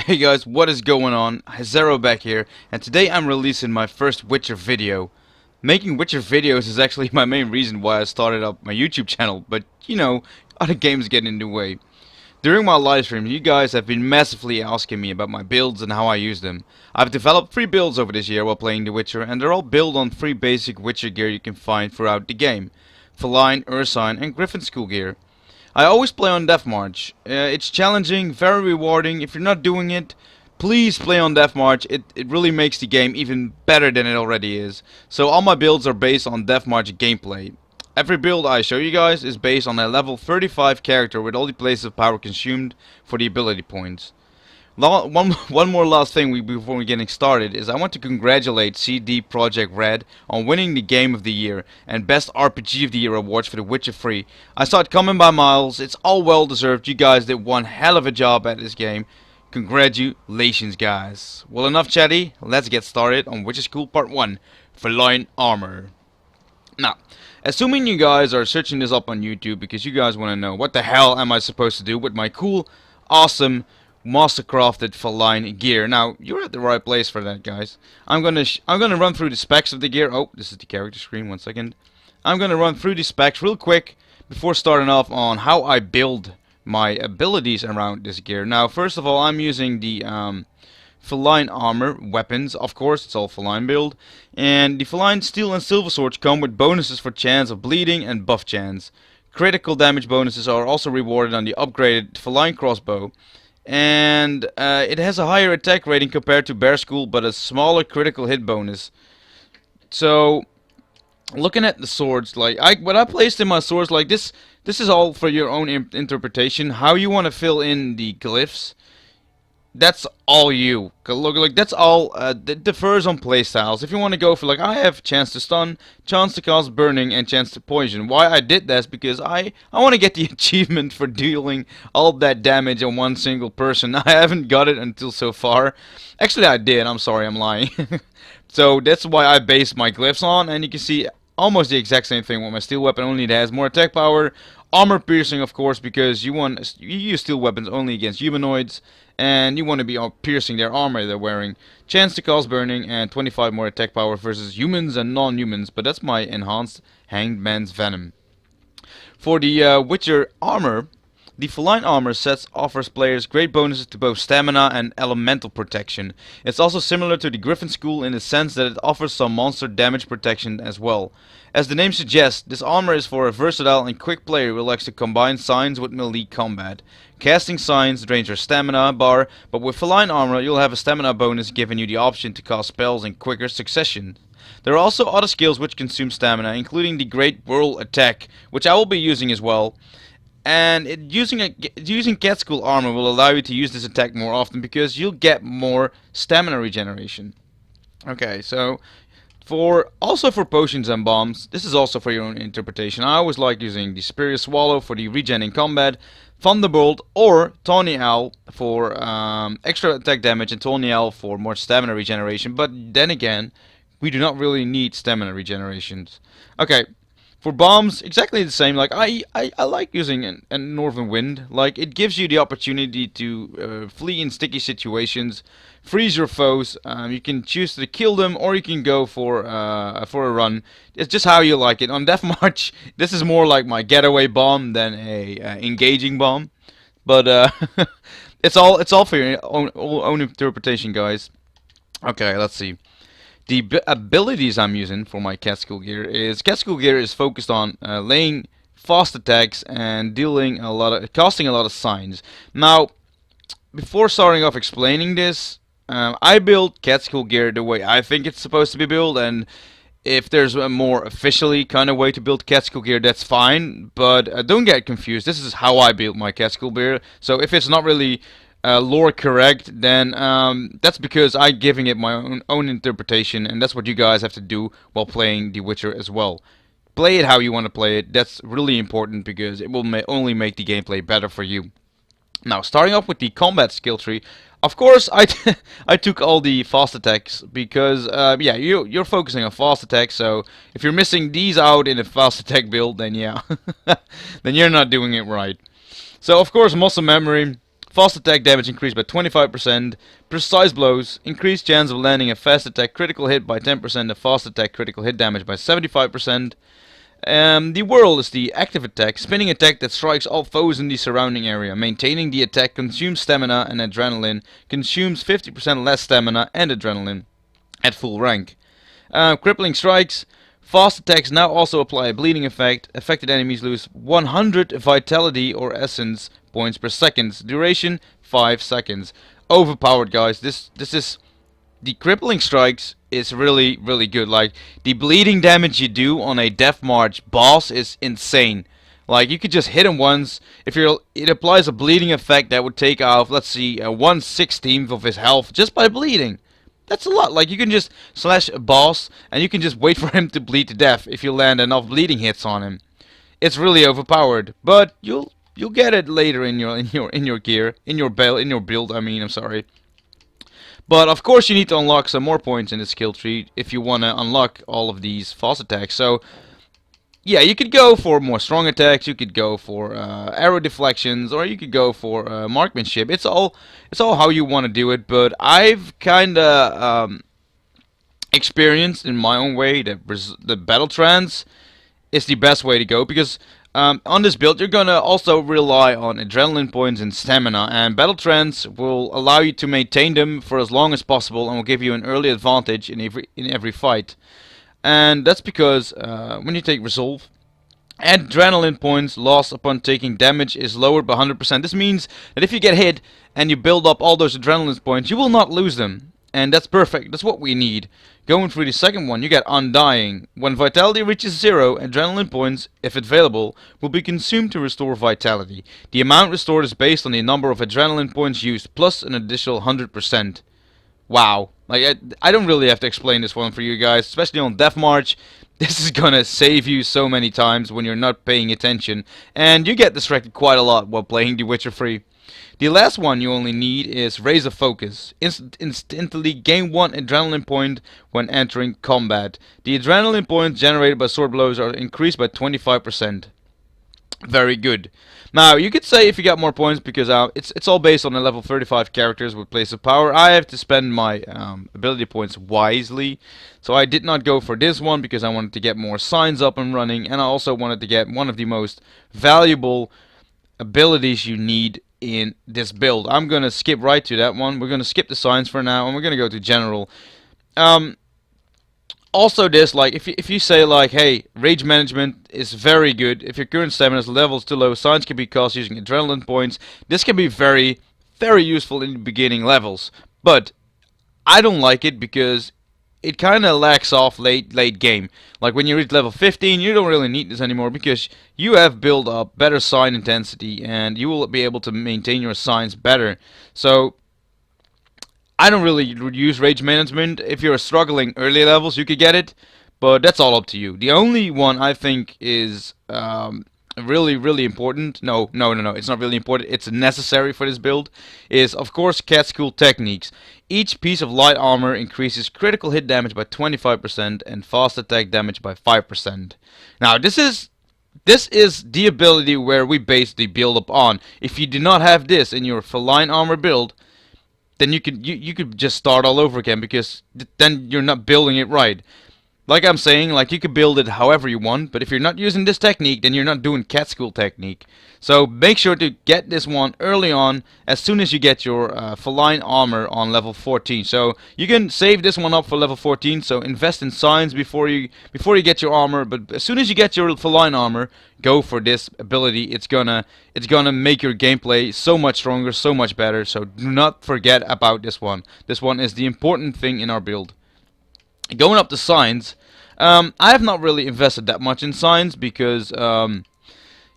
Hey guys, what is going on? Hasero back here, and today I'm releasing my first Witcher video. Making Witcher videos is actually my main reason why I started up my YouTube channel, but you know, other games get in the way. During my live streams, you guys have been massively asking me about my builds and how I use them. I've developed 3 builds over this year while playing The Witcher, and they're all built on 3 basic Witcher gear you can find throughout the game. Feline, Ursine, and Griffin School gear. I always play on Death March. It's challenging, very rewarding. If you're not doing it, please play on Death March. It really makes the game even better than it already is. So all my builds are based on Death March gameplay. Every build I show you guys is based on a level 35 character with all the places of power consumed for the ability points. One more last thing before we getting started is I want to congratulate CD Projekt Red on winning the Game of the Year and Best RPG of the Year awards for The Witcher 3. I saw it coming by miles. It's all well deserved. You guys did one hell of a job at this game. Congratulations, guys. Well, enough chatty. Let's get started on Witcher School Part 1, Feline Armor. Now, assuming you guys are searching this up on YouTube because you guys want to know what the hell am I supposed to do with my cool, awesome, mastercrafted feline gear. Now, you're at the right place for that, guys. I'm gonna run through the specs of the gear. Oh, this is the character screen. 1 second. I'm gonna run through the specs real quick before starting off on how I build my abilities around this gear. Now, first of all, I'm using the feline armor weapons. Of course, it's all feline build, and the feline steel and silver swords come with bonuses for chance of bleeding and buff chance. Critical damage bonuses are also rewarded on the upgraded feline crossbow. And it has a higher attack rating compared to Bear School, but a smaller critical hit bonus. So, looking at the swords, like what I placed in my swords, like this is all for your own interpretation. How you want to fill in the glyphs, that's all you. Look, like that's all. That differs on playstyles. If you want to go for like I have chance to stun, chance to cast burning, and chance to poison. Why I did that is because I want to get the achievement for dealing all that damage on one single person. I haven't got it until so far. Actually, I did. I'm sorry, I'm lying. So that's why I based my glyphs on, and you can see almost the exact same thing with my steel weapon. Only it has more attack power, armor piercing, of course, because you use steel weapons only against humanoids. And you want to be piercing their armor they're wearing. Chance to cause burning and 25 more attack power versus humans and non-humans. But that's my enhanced Hanged Man's Venom. For the Witcher armor, the feline armor set offers players great bonuses to both stamina and elemental protection. It's also similar to the Griffin School in the sense that it offers some monster damage protection as well. As the name suggests, this armor is for a versatile and quick player who likes to combine signs with melee combat. Casting signs drains your stamina bar, but with feline armor you'll have a stamina bonus giving you the option to cast spells in quicker succession. There are also other skills which consume stamina, including the Great Whirl attack, which I will be using as well. And using Cat School armor will allow you to use this attack more often because you'll get more stamina regeneration. Okay, so also for potions and bombs, this is also for your own interpretation. I always like using the Superior Swallow for the regen in combat, Thunderbolt or Tawny Owl for extra attack damage, and Tawny Owl for more stamina regeneration. But then again, we do not really need stamina regenerations. Okay. For bombs, exactly the same. Like I like using a Northern Wind. Like it gives you the opportunity to flee in sticky situations, freeze your foes. You can choose to kill them, or you can go for a run. It's just how you like it. On Death March, this is more like my getaway bomb than a engaging bomb. But it's all for your own interpretation, guys. Okay, let's see. The abilities I'm using for my Cat School gear is focused on laying fast attacks and casting a lot of signs. Now, before starting off explaining this, I build Cat School gear the way I think it's supposed to be built, and if there's a more officially kind of way to build Cat School gear, that's fine. But don't get confused. This is how I build my Cat School gear. So if it's not really lore correct, then that's because I'm giving it my own interpretation, and that's what you guys have to do while playing The Witcher as well. Play it how you want to play it. That's really important because it will only make the gameplay better for you. Now, starting off with the combat skill tree, of course I took all the fast attacks because yeah, you're focusing on fast attacks. So if you're missing these out in a fast attack build, then yeah, then you're not doing it right. So of course muscle memory, Fast attack damage increased by 25%. Precise blows, increased chance of landing a fast attack critical hit by 10%, and fast attack critical hit damage by 75%. The whirl is the active attack, spinning attack that strikes all foes in the surrounding area. Maintaining the attack consumes stamina and adrenaline, consumes 50% less stamina and adrenaline at full rank. Crippling strikes. Fast attacks now also apply a bleeding effect. Affected enemies lose 100 vitality or essence points per second. Duration 5 seconds. Overpowered, guys. This is the crippling strikes is really good. Like, the bleeding damage you do on a Death March boss is insane. Like, you could just hit him once. It applies a bleeding effect that would take off, let's see, 1/16 of his health just by bleeding. That's a lot. Like, you can just slash a boss and you can just wait for him to bleed to death if you land enough bleeding hits on him. It's really overpowered, but you'll get it later in your gear, in your build. I mean, I'm sorry. But of course you need to unlock some more points in the skill tree if you want to unlock all of these fast attacks. So yeah, you could go for more strong attacks, you could go for arrow deflections, or you could go for marksmanship. It's all how you want to do it. But I've kind of experienced in my own way that the battle trance is the best way to go, because on this build you're gonna also rely on adrenaline points and stamina, and battle trance will allow you to maintain them for as long as possible and will give you an early advantage in every fight. And that's because when you take resolve, adrenaline points lost upon taking damage is lowered by 100%. This means that if you get hit and you build up all those adrenaline points, you will not lose them. And that's perfect. That's what we need. Going through the second one, you get Undying. When vitality reaches 0, adrenaline points, if available, will be consumed to restore vitality. The amount restored is based on the number of adrenaline points used, plus an additional 100%. Wow. Like, I don't really have to explain this one for you guys, especially on Death March. This is gonna save you so many times when you're not paying attention, and you get distracted quite a lot while playing The Witcher 3. The last one you only need is Raise of Focus. Instantly gain 1 adrenaline point when entering combat. The adrenaline points generated by sword blows are increased by 25%. Very good. Now, you could say if you got more points, because it's all based on the level 35 characters with Place of Power. I have to spend my ability points wisely. So I did not go for this one because I wanted to get more signs up and running. And I also wanted to get one of the most valuable abilities you need in this build. I'm going to skip right to that one. We're going to skip the signs for now, and we're going to go to general. Also this, like, if you say like, hey, rage management is very good. If your current stamina level is too low, signs can be cast using adrenaline points. This can be very useful in the beginning levels. But I don't like it because it kind of lacks off late game. Like when you reach level 15, you don't really need this anymore because you have built up better sign intensity and you will be able to maintain your signs better. So I don't really use rage management. If you're struggling early levels, you could get it, but that's all up to you. The only one I think is really important. No, it's not really important. It's necessary for this build. Is of course cat school techniques. Each piece of light armor increases critical hit damage by 25% and fast attack damage by 5%. Now this is the ability where we base the build up on. If you do not have this in your Feline armor build, then you could just start all over again, because then you're not building it right. Like I'm saying, like, you could build it however you want, but if you're not using this technique, then you're not doing cat school technique. So make sure to get this one early on, as soon as you get your Feline armor on level 14. So you can save this one up for level 14. So invest in signs before you get your armor. But as soon as you get your Feline armor, go for this ability. It's gonna make your gameplay so much stronger, so much better. So do not forget about this one. This one is the important thing in our build. Going up to signs, I have not really invested that much in signs because,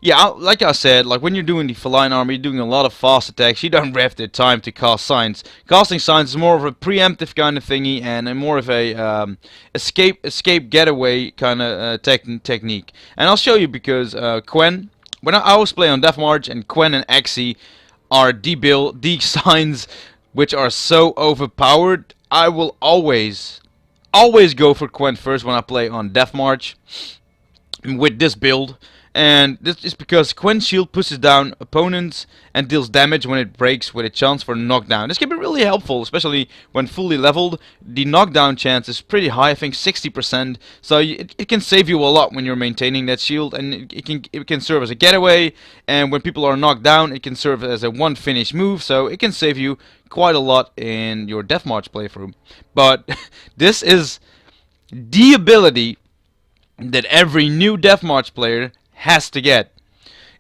yeah, like I said, like when you're doing the Feline armor, you're doing a lot of fast attacks. You don't have the time to cast signs. Casting signs is more of a preemptive kind of thingy and more of a escape getaway kind of technique. And I'll show you because Quenn, when I always play on Death March, and Quenn and Axii are the signs which are so overpowered, I will always go for Quenn first when I play on Death March with this build. And this is because Quenn's shield pushes down opponents and deals damage when it breaks with a chance for knockdown. This can be really helpful, especially when fully leveled. The knockdown chance is pretty high, I think 60%. So it can save you a lot when you're maintaining that shield, and it can serve as a getaway. And when people are knocked down, it can serve as a one finish move. So it can save you quite a lot in your deathmatch playthrough. But this is the ability that every new deathmatch player has to get.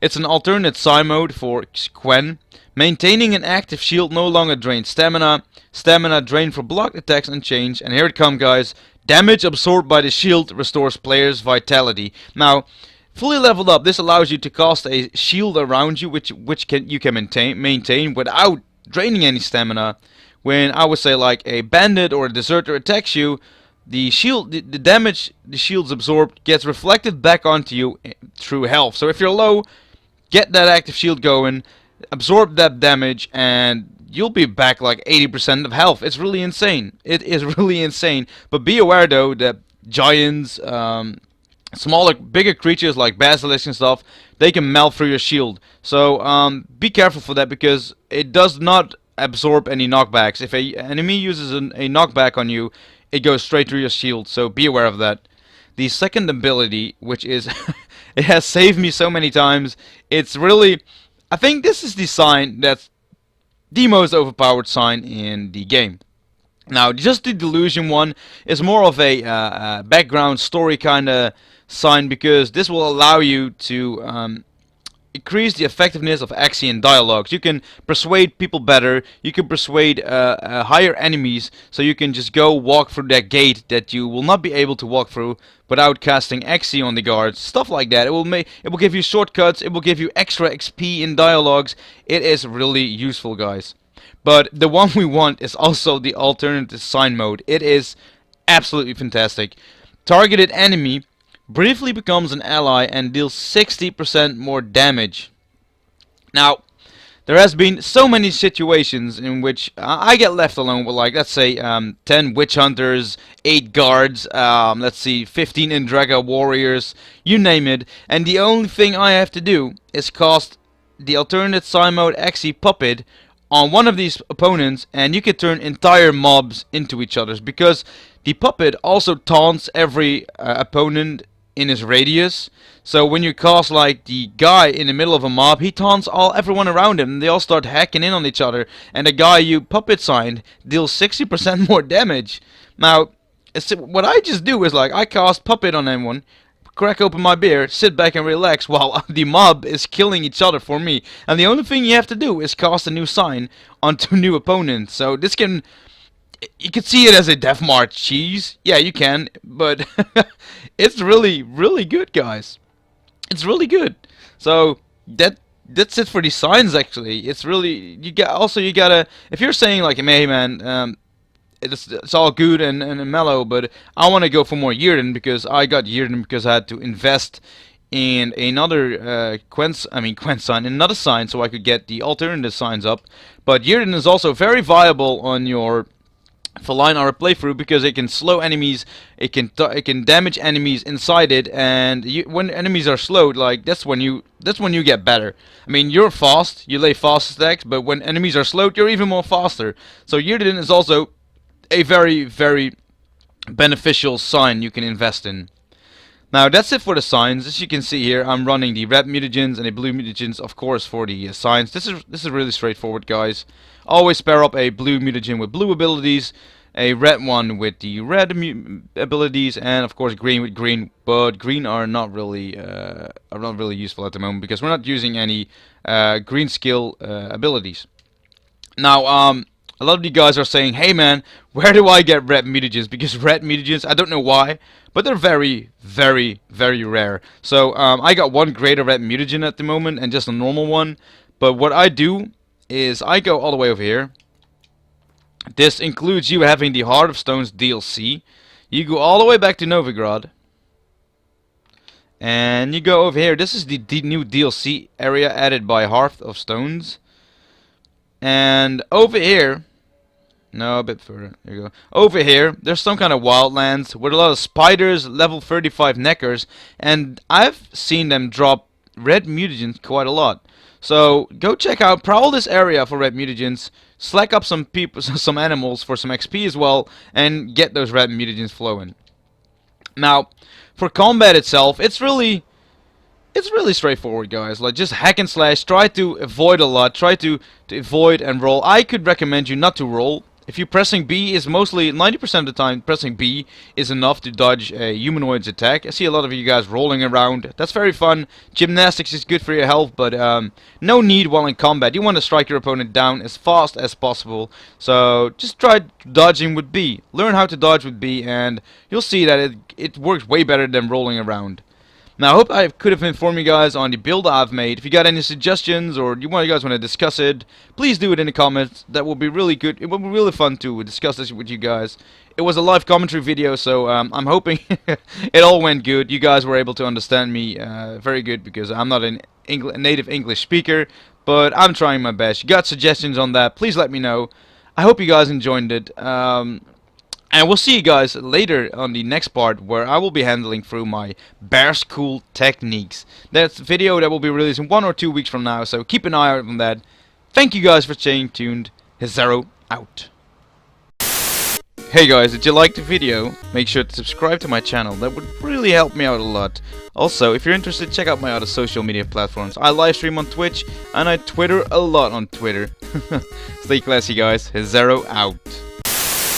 It's an alternate psi mode for Quenn. Maintaining an active shield no longer drains stamina. Stamina drained for blocked attacks unchanged. And here it comes, guys. Damage absorbed by the shield restores players' vitality. Now, fully leveled up, this allows you to cast a shield around you, which you can maintain without draining any stamina. When I would say like a bandit or a deserter attacks you, the damage the shield's absorbed gets reflected back onto you through health. So if you're low, get that active shield going, absorb that damage, and you'll be back like 80% of health. It's really insane. It is really insane. But be aware though that giants, bigger creatures like basilisks and stuff, they can melt through your shield. So be careful for that, because it does not absorb any knockbacks. If an enemy uses a knockback on you, it goes straight through your shield, so be aware of that. The second ability, which is it has saved me so many times. It's really, I think this is the sign that's the most overpowered sign in the game. Now, just the delusion one is more of a background story kind of sign, because this will allow you to increase the effectiveness of Axii in dialogues. You can persuade people better. You can persuade higher enemies, so you can just go walk through that gate that you will not be able to walk through without casting Axii on the guards. Stuff like that. It will give you shortcuts. It will give you extra XP in dialogues. It is really useful, guys. But the one we want is also the alternative sign mode. It is absolutely fantastic. Targeted enemy briefly becomes an ally and deals 60% more damage. Now, there has been so many situations in which I get left alone with, like, let's say 10 witch hunters, 8 guards, let's see, 15 Indraga warriors, you name it, and the only thing I have to do is cast the alternate psi mode Axii puppet on one of these opponents, and you can turn entire mobs into each other's, because the puppet also taunts every opponent in his radius. So when you cast like the guy in the middle of a mob, he taunts everyone around him, and they all start hacking in on each other, and the guy you puppet signed deals 60% more damage. Now, what I just do is, like, I cast puppet on anyone, crack open my beer, sit back and relax while the mob is killing each other for me. And the only thing you have to do is cast a new sign onto new opponents. So this can, you can see it as a deathmatch cheese. Yeah, you can, but it's really, really good, guys. It's really good. So that's it for the signs. Actually, it's really, you gotta, if you're saying like, hey man, it's all good and mellow, but I want to go for more Yrden, because I got Yrden because I had to invest in another Quenn sign, another sign, so I could get the alternative signs up. But Yrden is also very viable on your Feline or a playthrough, because it can slow enemies, it can damage enemies inside it, and when enemies are slowed, like that's when you get better. I mean, you're fast, you lay fast stacks, but when enemies are slowed, you're even more faster. So Yrden is also a very, very beneficial sign you can invest in. Now that's it for the signs. As you can see here, I'm running the red mutagens and the blue mutagens, of course, for the signs. This is really straightforward, guys. Always pair up a blue mutagen with blue abilities, a red one with the red abilities, and of course green with green. But green are not really useful at the moment, because we're not using any green skill abilities. Now, a lot of you guys are saying, hey man, where do I get red mutagens? Because red mutagens, I don't know why, but they're very, very, very rare. So I got one greater red mutagen at the moment, and just a normal one. But what I do is I go all the way over here. This includes you having the Heart of Stones DLC. You go all the way back to Novigrad, and you go over here. This is the new DLC area added by Heart of Stones. And over here, no, a bit further, there you go. Over here, there's some kind of wildlands with a lot of spiders, level 35 neckers, and I've seen them drop red mutagens quite a lot. So go check out, prowl this area for red mutagens, slack up some people, some animals for some XP as well, and get those red mutagens flowing. Now, for combat itself, it's really straightforward, guys. Like, just hack and slash, try to avoid a lot, try to avoid and roll. I could recommend you not to roll. If you're pressing B, is mostly 90% of the time pressing B is enough to dodge a humanoid's attack. I see a lot of you guys rolling around. That's very fun. Gymnastics is good for your health, but no need while in combat. You want to strike your opponent down as fast as possible. So just try dodging with B. Learn how to dodge with B, and you'll see that it works way better than rolling around. Now, I hope I could have informed you guys on the build I've made. If you got any suggestions or you guys want to discuss it, please do it in the comments. That will be really good. It will be really fun to discuss this with you guys. It was a live commentary video, so I'm hoping it all went good. You guys were able to understand me very good because I'm not a native English speaker, but I'm trying my best. You got suggestions on that, please let me know. I hope you guys enjoyed it. And we'll see you guys later on the next part where I will be handling through my bear school techniques. That's a video that will be released in 1 or 2 weeks from now, so keep an eye out on that. Thank you guys for staying tuned. Hasero out. Hey guys, did you like the video? Make sure to subscribe to my channel, that would really help me out a lot. Also, if you're interested, check out my other social media platforms. I live stream on Twitch, and I Twitter a lot on Twitter. Stay classy guys, Hasero out.